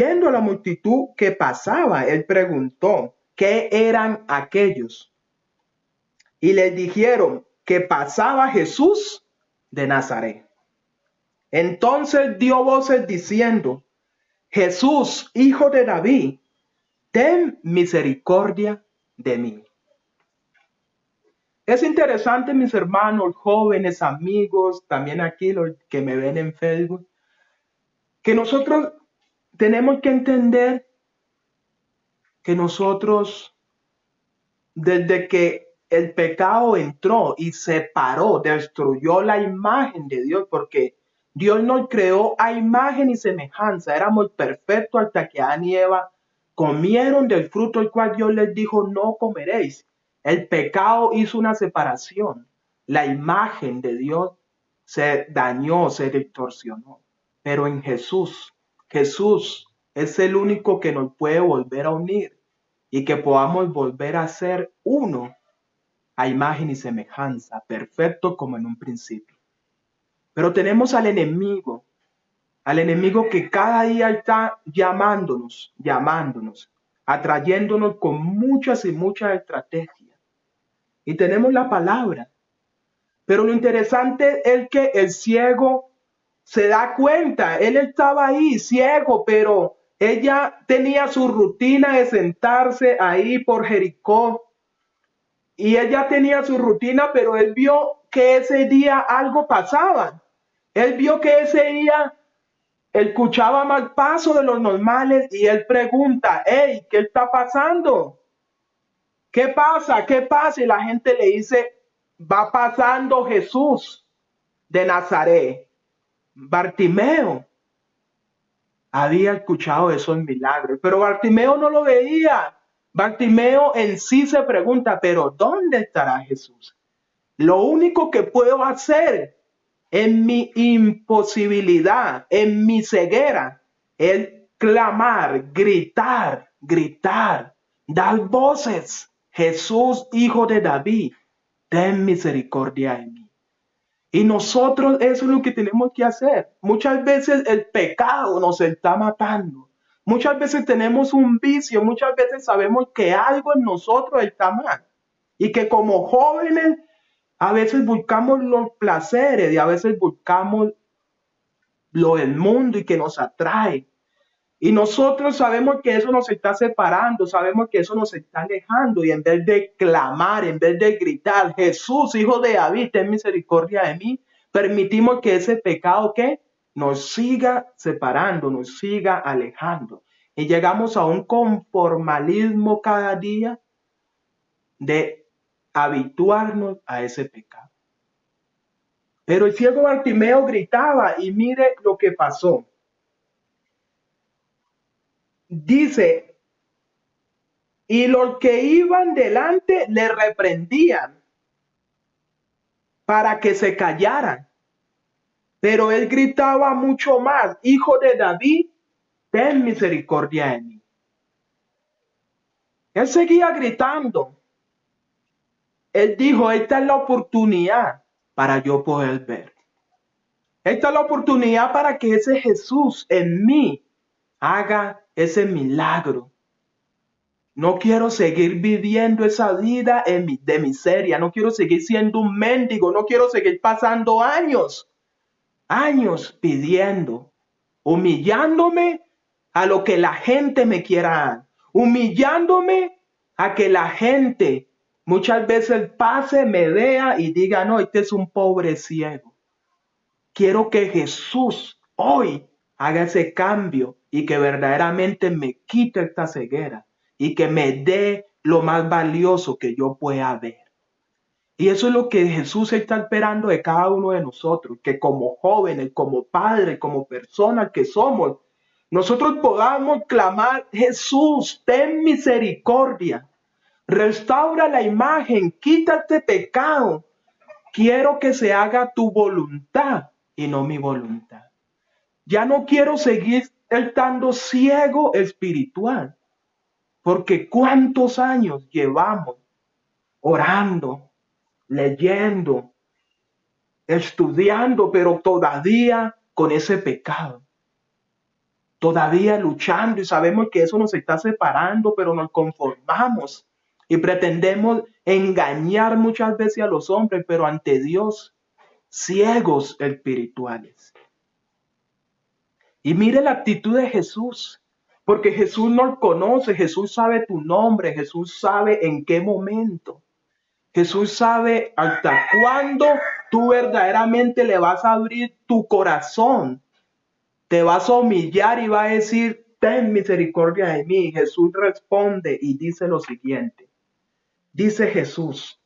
Viendo a la multitud que pasaba, él preguntó, ¿qué eran aquellos? Y les dijeron que pasaba Jesús de Nazaret. Entonces dio voces diciendo, Jesús, hijo de David, ten misericordia de mí. Es interesante, mis hermanos, jóvenes, amigos, también aquí los que me ven en Facebook, que nosotros tenemos que entender que nosotros, desde que el pecado entró y separó, destruyó la imagen de Dios, porque Dios nos creó a imagen y semejanza, éramos perfectos hasta que Adán y Eva comieron del fruto el cual Dios les dijo, no comeréis. El pecado hizo una separación, la imagen de Dios se dañó, se distorsionó. Pero en Jesús, Jesús es el único que nos puede volver a unir y que podamos volver a ser uno a imagen y semejanza, perfecto como en un principio. Pero tenemos al enemigo que cada día está llamándonos, atrayéndonos con muchas y muchas estrategias. Y tenemos la palabra. Pero lo interesante es que el ciego se da cuenta, él estaba ahí ciego, pero ella tenía su rutina de sentarse ahí por Jericó. Y ella tenía su rutina, pero él vio que ese día algo pasaba. Él vio que ese día escuchaba más paso de los normales y él pregunta, hey, ¿qué está pasando? ¿Qué pasa? ¿Qué pasa? Y la gente le dice, va pasando Jesús de Nazaret. Bartimeo había escuchado esos milagros, pero Bartimeo no lo veía. Bartimeo en sí se pregunta, pero ¿dónde estará Jesús? Lo único que puedo hacer en mi imposibilidad, en mi ceguera, es clamar, gritar, dar voces. Jesús, hijo de David, ten misericordia de mí. Y nosotros eso es lo que tenemos que hacer. Muchas veces el pecado nos está matando. Muchas veces tenemos un vicio, muchas veces sabemos que algo en nosotros está mal. Y que como jóvenes a veces buscamos los placeres y a veces buscamos lo del mundo y que nos atrae. Y nosotros sabemos que eso nos está separando, sabemos que eso nos está alejando y en vez de clamar, en vez de gritar, Jesús, hijo de David, ten misericordia de mí, permitimos que ese pecado que nos siga separando, nos siga alejando. Y llegamos a un conformalismo cada día de habituarnos a ese pecado. Pero el ciego Bartimeo gritaba y mire lo que pasó. Dice, y los que iban delante le reprendían para que se callaran. Pero él gritaba mucho más, hijo de David, ten misericordia de mí. Él seguía gritando. Él dijo, esta es la oportunidad para yo poder ver. Esta es la oportunidad para que ese Jesús en mí haga ese milagro. No quiero seguir viviendo esa vida de miseria. No quiero seguir siendo un mendigo. No quiero seguir pasando años pidiendo, humillándome a lo que la gente me quiera dar. Humillándome a que la gente muchas veces pase, me vea y diga, no, este es un pobre ciego. Quiero que Jesús hoy haga ese cambio y que verdaderamente me quite esta ceguera y que me dé lo más valioso que yo pueda ver. Y eso es lo que Jesús está esperando de cada uno de nosotros, que como jóvenes, como padres, como personas que somos, nosotros podamos clamar, Jesús, ten misericordia, restaura la imagen, quita este pecado. Quiero que se haga tu voluntad y no mi voluntad. Ya no quiero seguir estando ciego espiritual, porque cuántos años llevamos orando, leyendo, estudiando, pero todavía con ese pecado. todavía luchando y sabemos que eso nos está separando, pero nos conformamos y pretendemos engañar muchas veces a los hombres, pero ante Dios, ciegos espirituales. Y mire la actitud de Jesús, porque Jesús nos conoce, Jesús sabe tu nombre, Jesús sabe en qué momento. Jesús sabe hasta cuándo tú verdaderamente le vas a abrir tu corazón. Te vas a humillar y va a decir, ten misericordia de mí. Jesús responde y dice lo siguiente. Dice Jesús,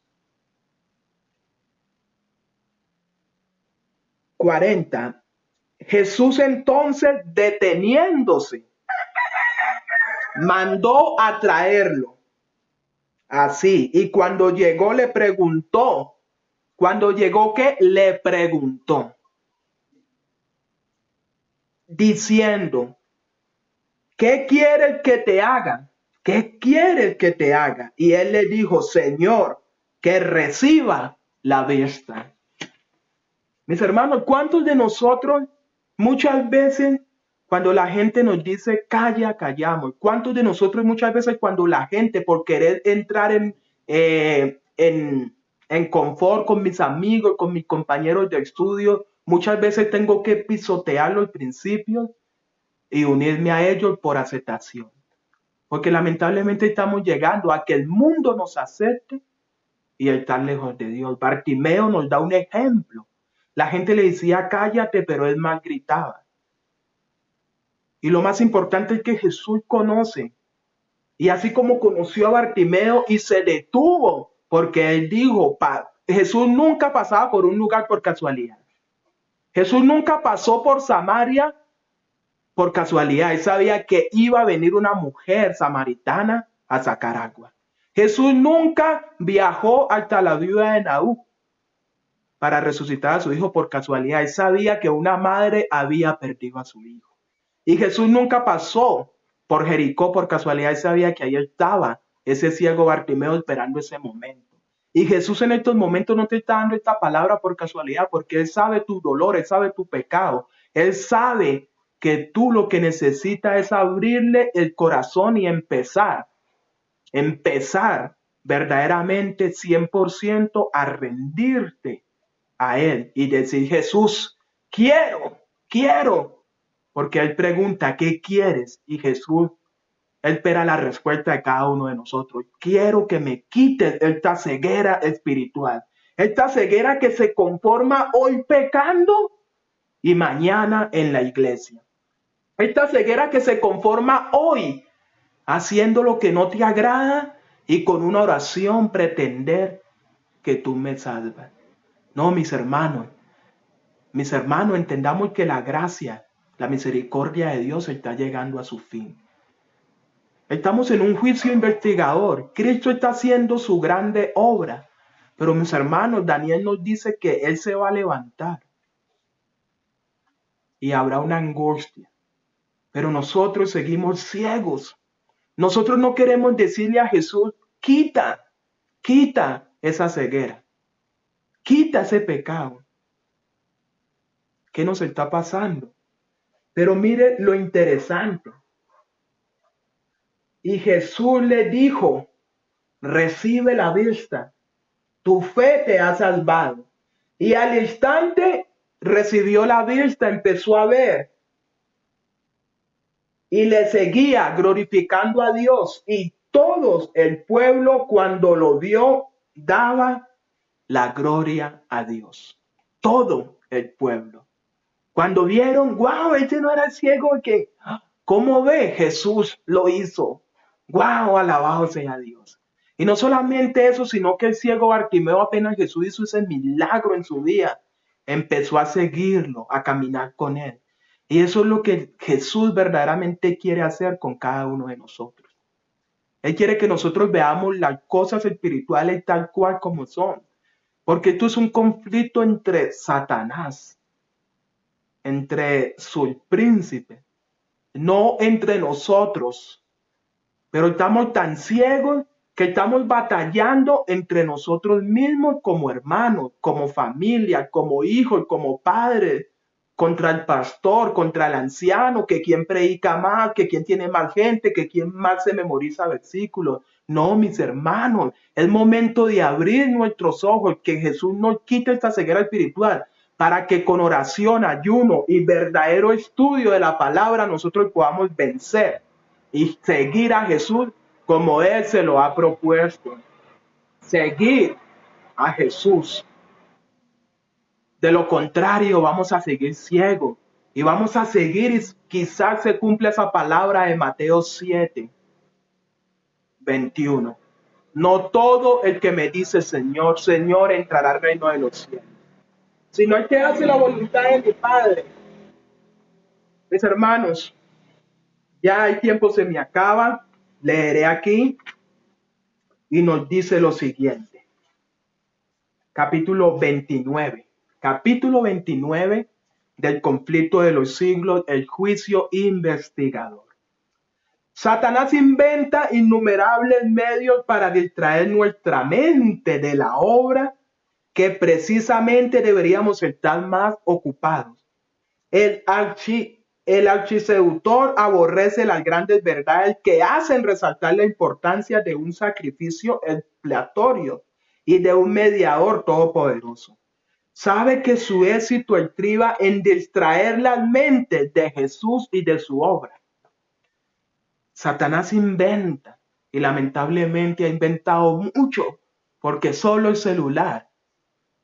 40. Jesús entonces, deteniéndose, mandó a traerlo. Así. Y cuando llegó le preguntó. Cuando llegó, ¿qué? Le preguntó. Diciendo, ¿qué quieres que te haga? ¿Qué quieres que te haga? Y él le dijo, Señor, que reciba la vista. Mis hermanos, ¿cuántos de nosotros muchas veces cuando la gente nos dice calla, callamos? ¿Cuántos de nosotros muchas veces cuando la gente por querer entrar en confort con mis amigos, con mis compañeros de estudio, muchas veces tengo que pisotear los principios y unirme a ellos por aceptación? Porque lamentablemente estamos llegando a que el mundo nos acepte y estar lejos de Dios. Bartimeo nos da un ejemplo. La gente le decía cállate, pero él mal gritaba. Y lo más importante es que Jesús conoce. Y así como conoció a Bartimeo y se detuvo, porque él dijo, Jesús nunca pasaba por un lugar por casualidad. Jesús nunca pasó por Samaria por casualidad. Él sabía que iba a venir una mujer samaritana a sacar agua. Jesús nunca viajó hasta la viuda de Naúm para resucitar a su hijo por casualidad. Él sabía que una madre había perdido a su hijo. Y Jesús nunca pasó por Jericó por casualidad. Él sabía que ahí estaba ese ciego Bartimeo esperando ese momento. Y Jesús en estos momentos no te está dando esta palabra por casualidad, porque Él sabe tu dolor, Él sabe tu pecado. Él sabe que tú lo que necesitas es abrirle el corazón y empezar verdaderamente 100% a rendirte a Él y decir, Jesús, quiero, porque Él pregunta, ¿qué quieres? Y Jesús, Él espera la respuesta de cada uno de nosotros. Quiero que me quites esta ceguera espiritual, esta ceguera que se conforma hoy pecando y mañana en la iglesia. Esta ceguera que se conforma hoy haciendo lo que no te agrada y con una oración pretender que tú me salvas. No, mis hermanos, entendamos que la gracia, la misericordia de Dios está llegando a su fin. Estamos en un juicio investigador. Cristo está haciendo su grande obra. Pero mis hermanos, Daniel nos dice que Él se va a levantar y habrá una angustia. Pero nosotros seguimos ciegos. Nosotros no queremos decirle a Jesús, quita esa ceguera. Quita ese pecado. ¿Qué nos está pasando? Pero mire lo interesante. Y Jesús le dijo, recibe la vista. Tu fe te ha salvado. Y al instante recibió la vista, empezó a ver. Y le seguía glorificando a Dios. Y todos el pueblo cuando lo vio daba la gloria a Dios. Todo el pueblo. Cuando vieron, wow, este no era el ciego que, ¿cómo ve? Jesús lo hizo. Wow, alabado sea Dios. Y no solamente eso, sino que el ciego Bartimeo apenas Jesús hizo ese milagro en su día, empezó a seguirlo, a caminar con él. Y eso es lo que Jesús verdaderamente quiere hacer con cada uno de nosotros. Él quiere que nosotros veamos las cosas espirituales tal cual como son. Porque esto es un conflicto entre Satanás, entre su príncipe, no entre nosotros. Pero estamos tan ciegos que estamos batallando entre nosotros mismos como hermanos, como familia, como hijos, como padres. contra el pastor, contra el anciano, que quien predica más, que quien tiene más gente, que quien más se memoriza versículos. No, mis hermanos, es momento de abrir nuestros ojos, que Jesús nos quite esta ceguera espiritual, para que con oración, ayuno y verdadero estudio de la palabra nosotros podamos vencer y seguir a Jesús como Él se lo ha propuesto. Seguir a Jesús. De lo contrario, vamos a seguir ciegos y vamos a seguir y quizás se cumpla esa palabra de Mateo 7:21. No todo el que me dice Señor, Señor entrará al reino de los cielos, sino el que hace la voluntad de mi Padre. Mis hermanos, ya el tiempo se me acaba. Leeré aquí y nos dice lo siguiente. Capítulo 29. Capítulo 29 del conflicto de los siglos, el juicio investigador. Satanás inventa innumerables medios para distraer nuestra mente de la obra que precisamente deberíamos estar más ocupados. El archiseductor aborrece las grandes verdades que hacen resaltar la importancia de un sacrificio expiatorio y de un mediador todopoderoso. Sabe que su éxito estriba en distraer las mentes de Jesús y de su obra. Satanás inventa y lamentablemente ha inventado mucho, porque solo el celular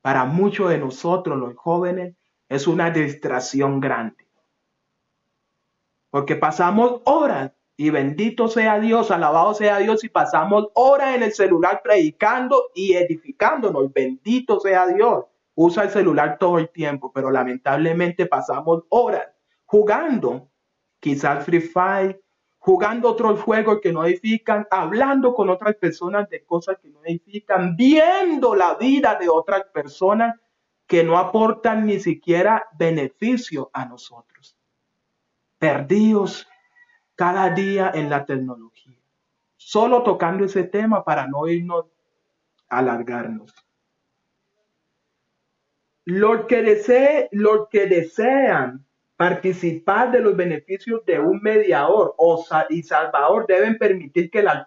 para muchos de nosotros los jóvenes es una distracción grande. Porque pasamos horas, y bendito sea Dios, alabado sea Dios, y pasamos horas en el celular predicando y edificándonos. Bendito sea Dios. Usa el celular todo el tiempo, pero lamentablemente pasamos horas jugando, quizás Free Fire, jugando otros juegos que no edifican, hablando con otras personas de cosas que no edifican, viendo la vida de otras personas que no aportan ni siquiera beneficio a nosotros. Perdidos cada día en la tecnología. Solo tocando ese tema para no irnos a alargarnos. Los que desean participar de los beneficios de un mediador y salvador deben permitir que las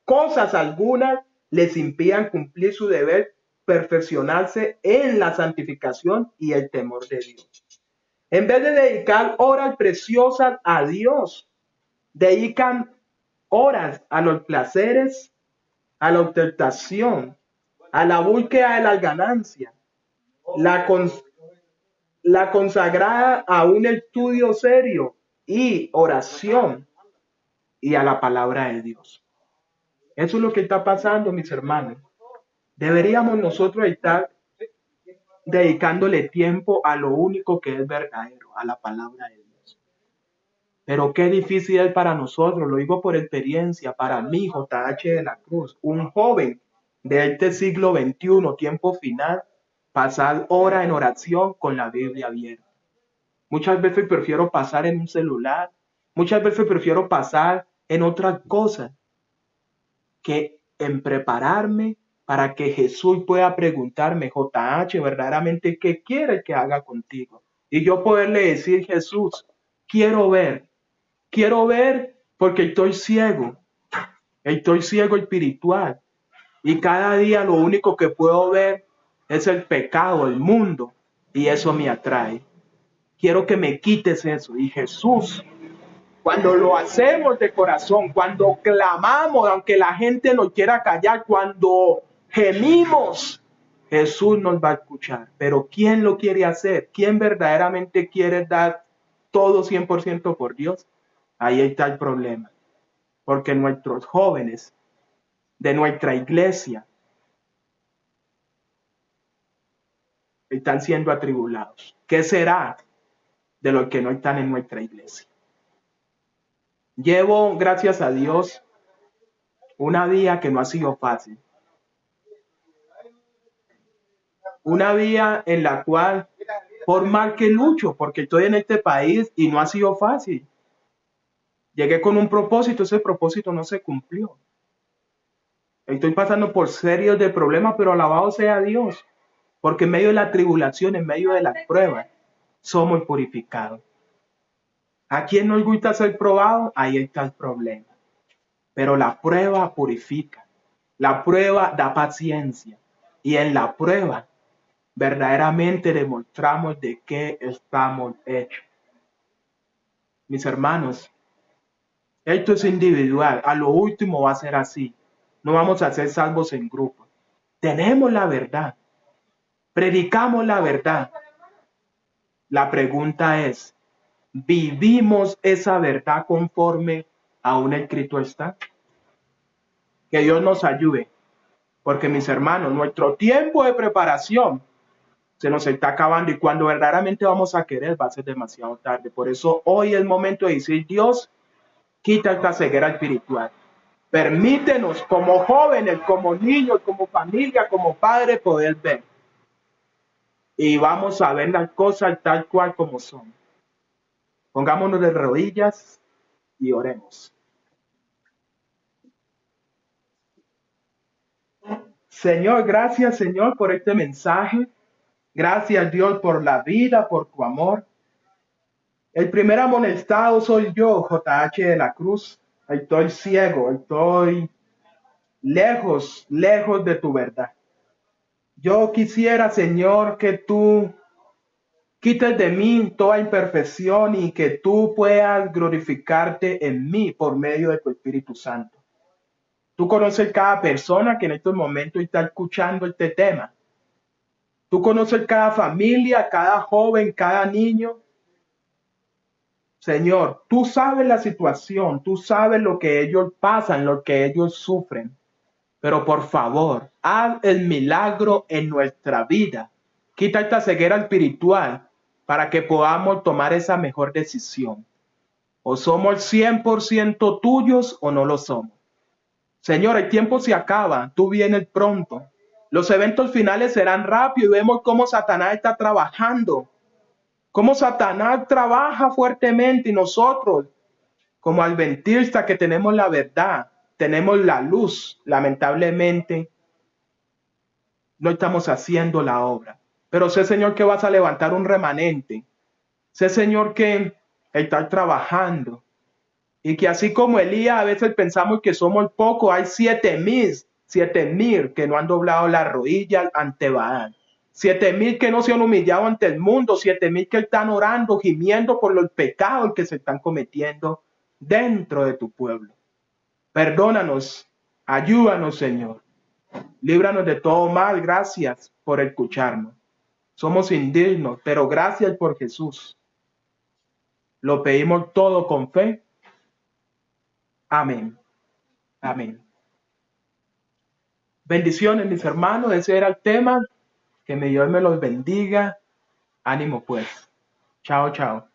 cosas algunas les impidan cumplir su deber, perfeccionarse en la santificación y el temor de Dios. En vez de dedicar horas preciosas a Dios, dedican horas a los placeres, a la ostentación, a la búsqueda de la ganancia, la consagrada a un estudio serio y oración y a la palabra de Dios. Eso es lo que está pasando, mis hermanos. Deberíamos nosotros estar dedicándole tiempo a lo único que es verdadero, a la palabra de Dios. Pero qué difícil es para nosotros, lo digo por experiencia, para mí, J.H. de la Cruz, un joven de este siglo XXI, tiempo final, pasar horas en oración con la Biblia abierta. Muchas veces prefiero pasar en un celular, muchas veces prefiero pasar en otras cosas que en prepararme para que Jesús pueda preguntarme, J.H., verdaderamente, ¿qué quiere que haga contigo? Y yo poderle decir, Jesús, quiero ver porque estoy ciego espiritual. Y cada día lo único que puedo ver es el pecado, el mundo, y eso me atrae. Quiero que me quites eso. Y Jesús, cuando lo hacemos de corazón, cuando clamamos, aunque la gente nos quiera callar, cuando gemimos, Jesús nos va a escuchar. Pero ¿quién lo quiere hacer? ¿Quién verdaderamente quiere dar todo 100% por Dios? Ahí está el problema. Porque nuestros jóvenes de nuestra iglesia están siendo atribulados. ¿Qué será de los que no están en nuestra iglesia? Llevo, gracias a Dios, una vida que no ha sido fácil. Una vida en la cual, por mal que lucho, porque estoy en este país y no ha sido fácil. Llegué con un propósito, ese propósito no se cumplió. Estoy pasando por serios de problemas, pero alabado sea Dios, porque en medio de la tribulación, en medio de las pruebas, somos purificados. ¿A quién nos gusta ser probado? Ahí está el problema. Pero la prueba purifica. La prueba da paciencia. Y en la prueba verdaderamente demostramos de qué estamos hechos. Mis hermanos, esto es individual. A lo último va a ser así. No vamos a ser salvos en grupo. Tenemos la verdad. Predicamos la verdad. La pregunta es, ¿vivimos esa verdad conforme aún escrito está? Que Dios nos ayude. Porque mis hermanos, nuestro tiempo de preparación se nos está acabando y cuando verdaderamente vamos a querer va a ser demasiado tarde. Por eso hoy es el momento de decir, Dios, quita esta ceguera espiritual. Permítenos como jóvenes, como niños, como familia, como padres poder ver. Y vamos a ver las cosas tal cual como son. Pongámonos de rodillas y oremos. Señor, gracias Señor por este mensaje. Gracias Dios por la vida, por tu amor. El primer amonestado soy yo, JH de la Cruz. Estoy ciego, estoy lejos, lejos de tu verdad. Yo quisiera, Señor, que tú quites de mí toda imperfección y que tú puedas glorificarte en mí por medio de tu Espíritu Santo. Tú conoces cada persona que en estos momentos está escuchando este tema. Tú conoces cada familia, cada joven, cada niño. Señor, tú sabes la situación, tú sabes lo que ellos pasan, lo que ellos sufren. Pero por favor, haz el milagro en nuestra vida. Quita esta ceguera espiritual para que podamos tomar esa mejor decisión. O somos 100% tuyos o no lo somos. Señor, el tiempo se acaba, tú vienes pronto. Los eventos finales serán rápidos y vemos cómo Satanás está trabajando. Cómo Satanás trabaja fuertemente y nosotros, como adventistas que tenemos la verdad, tenemos la luz, lamentablemente, no estamos haciendo la obra. Pero sé, Señor, que vas a levantar un remanente. Sé, Señor, que estás trabajando. Y que así como Elías, a veces pensamos que somos pocos, hay 7,000 que no han doblado las rodillas ante Baal. 7,000 que no se han humillado ante el mundo, 7,000 que están orando, gimiendo por los pecados que se están cometiendo dentro de tu pueblo. Perdónanos, ayúdanos, Señor. Líbranos de todo mal, gracias por escucharnos. Somos indignos, pero gracias por Jesús. Lo pedimos todo con fe. Amén. Amén. Bendiciones, mis hermanos. Ese era el tema. Que Dios me los bendiga. Ánimo, pues. Chao, chao.